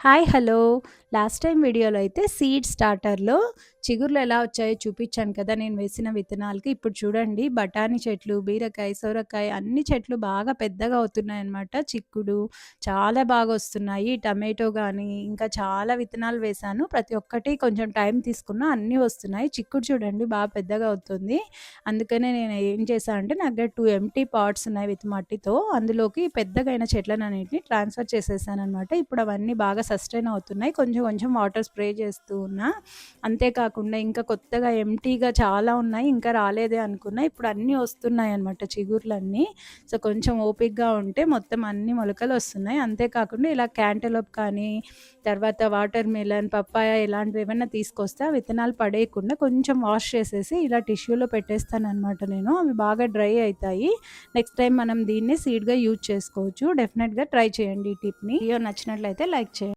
Hi hello. Last time వీడియోలో అయితే seed స్టార్టర్‌లో చిగుర్లు ఎలా వచ్చాయో చూపించాను కదా! నేను వేసిన విత్తనాలకి. ఇప్పుడు చూడండి బఠానీ చెట్లు, బీరకాయ, సొరకాయ అన్ని చెట్లు బాగా పెద్దగా అవుతున్నాయన్నమాట. చిక్కుడు చాలా బాగా వస్తున్నాయి. టమాటో గానీ, ఇంకా చాలా విత్తనాలు వేశాను. ప్రతి ఒక్కటి కొంచెం టైం తీసుకున్నా అన్నీ వస్తున్నాయి. చిక్కుడు చూడండి బాగా పెద్దగా అవుతుంది. అందుకనే నేను ఏం చేశా అంటే నా దగ్గర 2 ఎంప్టీ పాట్స్ ఉన్నాయి విత్ మట్టితో. అందులోకి పెద్దగయిన చెట్లనన్నిటిని ట్రాన్స్‌ఫర్ చేసేసాననమాట. ఇప్పుడు అవన్నీ బాగా సస్టైన్ అవుతున్నాయి. కొంచెం కొంచెం వాటర్ స్ప్రే చేస్తూ ఉన్నా. అంతే కాకుండా ఇంకా కొత్తగా ఎంప్టీగా చాలా ఉన్నాయి. ఇంకా రాలేదే అనుకున్నా. ఇప్పుడు అన్నీ వస్తున్నాయన్నమాట చిగుర్లన్నీ. సో, కొంచెం ఓపికగా ఉంటే మొత్తం అన్ని మొలకలొస్తున్నాయి. అంతే కాకుండా ఇలా క్యాంటలప్ కానీ, తర్వాత వాటర్ మిలన్, పప్పాయ ఇలాంటివేమన్నా తీసుకొస్తే ఆ విత్తనాలు పడేయకుండా కొంచెం వాష్ చేసేసి ఇలా టిష్యూలో పెట్టేస్తాననమాట నేను. అవి బాగా డ్రై అయితాయి. నెక్స్ట్ టైం మనం దీన్ని సీడ్‌గా యూజ్ చేసుకోవచ్చు. డెఫినెట్‌గా ట్రై చేయండి ఈ టిప్‌ని. వీడియో నచ్చినట్లయితే లైక్ చేయండి.